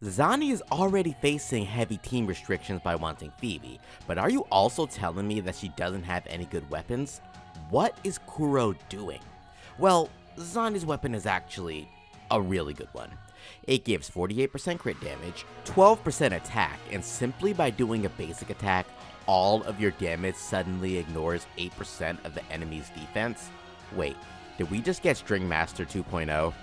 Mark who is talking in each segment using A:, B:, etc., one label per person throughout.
A: Zani is already facing heavy team restrictions by wanting Pheobe, but are you also telling me that she doesn't have any good weapons? What is Kuro doing? Well, Zani's weapon is actually a really good one. It gives 48% crit damage, 12% attack, and simply by doing a basic attack, all of your damage suddenly ignores 8% of the enemy's defense? Wait, did we just get Stringmaster 2.0?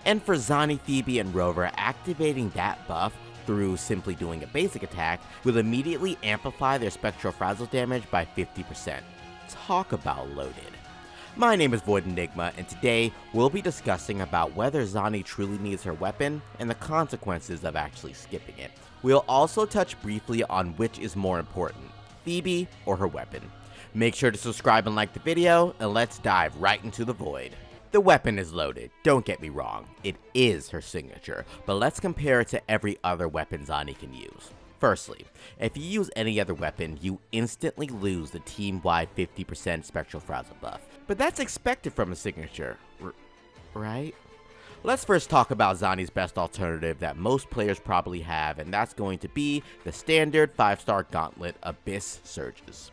A: And for Zani, Pheobe, and Rover, activating that buff through simply doing a basic attack will immediately amplify their Spectro Frazzle damage by 50%. Talk about loaded. My name is Void Enigma, and today we'll be discussing about whether Zani truly needs her weapon and the consequences of actually skipping it. We'll also touch briefly on which is more important, Pheobe or her weapon. Make sure to subscribe and like the video, and let's dive right into the void. The weapon is loaded, don't get me wrong, it is her signature, but let's compare it to every other weapon Zani can use. Firstly, if you use any other weapon, you instantly lose the team-wide 50% Spectral Frazzle buff, but that's expected from a signature, right? Let's first talk about Zani's best alternative that most players probably have, and that's going to be the standard 5-star gauntlet Abyss Surges.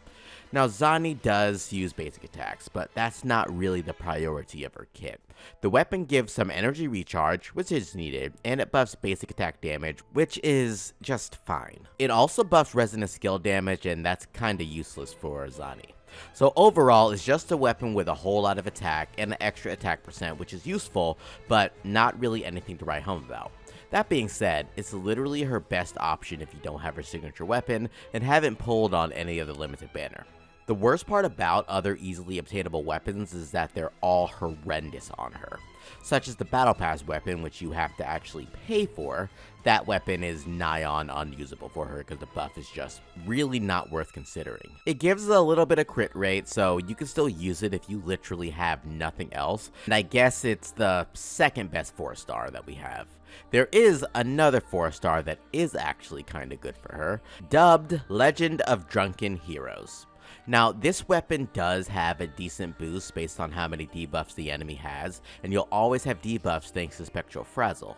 A: Now, Zani does use basic attacks, but that's not really the priority of her kit. The weapon gives some energy recharge, which is needed, and it buffs basic attack damage, which is just fine. It also buffs resonant skill damage, and that's kinda useless for Zani. So overall, it's just a weapon with a whole lot of attack and an extra attack percent, which is useful, but not really anything to write home about. That being said, it's literally her best option if you don't have her signature weapon and haven't pulled on any of the limited banner. The worst part about other easily obtainable weapons is that they're all horrendous on her. Such as the Battle Pass weapon, which you have to actually pay for. That weapon is nigh on unusable for her because the buff is just really not worth considering. It gives a little bit of crit rate, so you can still use it if you literally have nothing else. And I guess it's the second best 4-star that we have. There is another 4-star that is actually kinda good for her, dubbed Legend of Drunken Heroes. Now, this weapon does have a decent boost based on how many debuffs the enemy has, and you'll always have debuffs thanks to Spectro Frazzle.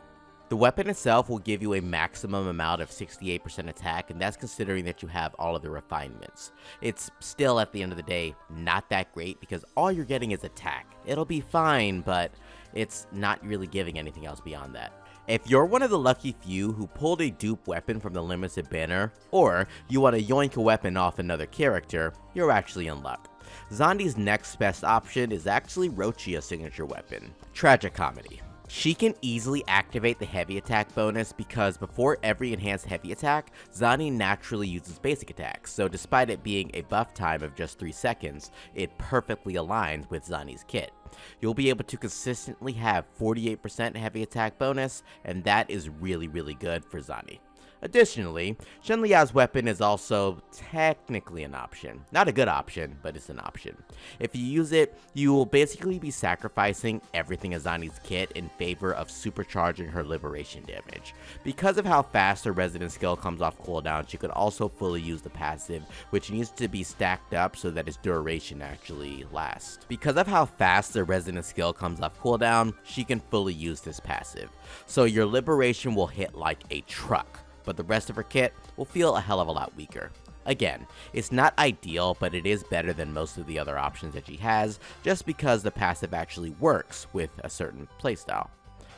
A: The weapon itself will give you a maximum amount of 68% attack, and that's considering that you have all of the refinements. It's still, at the end of the day, not that great because all you're getting is attack. It'll be fine, but it's not really giving anything else beyond that. If you're one of the lucky few who pulled a dupe weapon from the limited banner, or you want to yoink a weapon off another character, you're actually in luck. Zani's next best option is actually Rochia's signature weapon, Tragic Comedy. She can easily activate the heavy attack bonus because before every enhanced heavy attack, Zani naturally uses basic attacks, so despite it being a buff time of just 3 seconds, it perfectly aligns with Zani's kit. You'll be able to consistently have 48% heavy attack bonus, and that is really good for Zani. Additionally, Shenlia's weapon is also technically an option. Not a good option, but it's an option. If you use it, you will basically be sacrificing everything in Zani's kit in favor of supercharging her liberation damage. Because of how fast her resident skill comes off cooldown, she could also fully use the passive, which needs to be stacked up so that its duration actually lasts. Because of how fast the resident skill comes off cooldown, she can fully use this passive. So your liberation will hit like a truck, but the rest of her kit will feel a hell of a lot weaker. Again, it's not ideal, but it is better than most of the other options that she has, just because the passive actually works with a certain playstyle.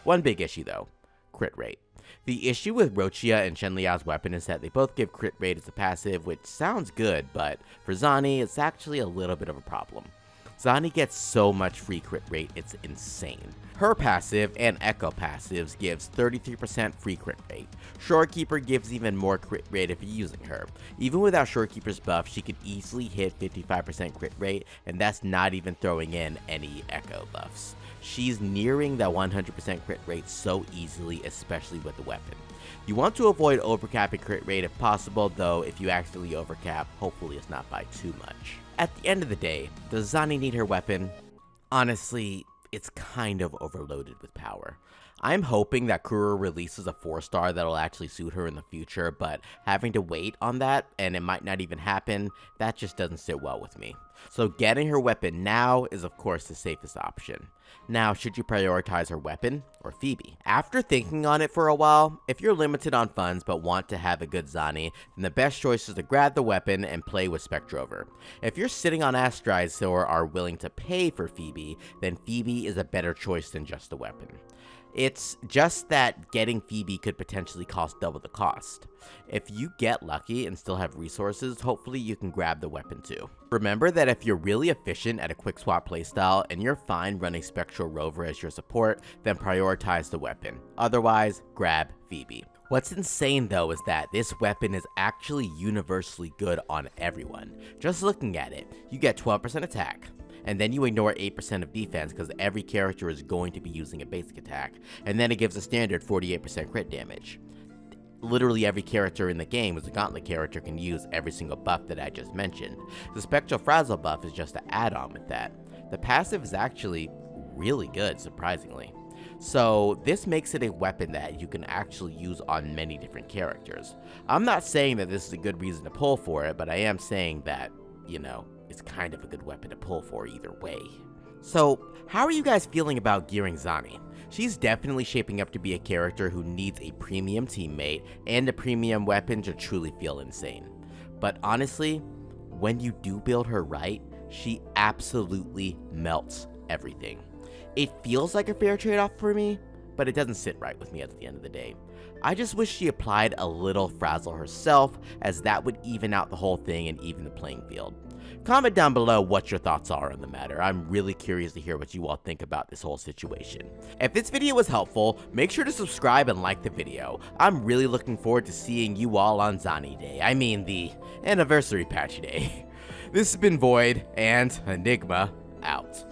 A: One big issue though, crit rate. The issue with Rochia and Shenlia's weapon is that they both give crit rate as a passive, which sounds good, but for Zani, it's actually a little bit of a problem. Zani gets so much free crit rate, it's insane. Her passive and Echo passives gives 33% free crit rate. Shorekeeper gives even more crit rate if you're using her. Even without Shorekeeper's buff, she could easily hit 55% crit rate, and that's not even throwing in any Echo buffs. She's nearing that 100% crit rate so easily, especially with the weapon. You want to avoid overcapping crit rate if possible, though if you accidentally overcap, hopefully it's not by too much. At the end of the day, does Zani need her weapon? Honestly, it's kind of overloaded with power. I'm hoping that Kuro releases a 4-star that'll actually suit her in the future, but having to wait on that, and it might not even happen, that just doesn't sit well with me. So getting her weapon now is of course the safest option. Now, should you prioritize her weapon or Pheobe? After thinking on it for a while, if you're limited on funds but want to have a good Zani, then the best choice is to grab the weapon and play with Spectro. If you're sitting on astrides or are willing to pay for Pheobe, then Pheobe is a better choice than just the weapon. It's just that getting Pheobe could potentially cost double the cost. If you get lucky and still have resources, hopefully you can grab the weapon too. Remember that if you're really efficient at a quick swap playstyle and you're fine running Spectro Rover as your support, then prioritize the weapon. Otherwise, grab Pheobe. What's insane though is that this weapon is actually universally good on everyone. Just looking at it, you get 12% attack, and then you ignore 8% of defense because every character is going to be using a basic attack, and then it gives a standard 48% crit damage. Literally every character in the game as a gauntlet character can use every single buff that I just mentioned. The Spectro Frazzle buff is just an add-on with that. The passive is actually really good, surprisingly. So this makes it a weapon that you can actually use on many different characters. I'm not saying that this is a good reason to pull for it, but I am saying that, you know, it's kind of a good weapon to pull for either way. So, how are you guys feeling about gearing Zani? She's definitely shaping up to be a character who needs a premium teammate and a premium weapon to truly feel insane. But honestly, when you do build her right, she absolutely melts everything. It feels like a fair trade-off for me, but it doesn't sit right with me at the end of the day. I just wish she applied a little Frazzle herself, as that would even out the whole thing and even the playing field. Comment down below what your thoughts are on the matter. I'm really curious to hear what you all think about this whole situation. If this video was helpful, make sure to subscribe and like the video. I'm really looking forward to seeing you all on Zani Day. I mean the anniversary patch day. This has been Void, and Enigma out.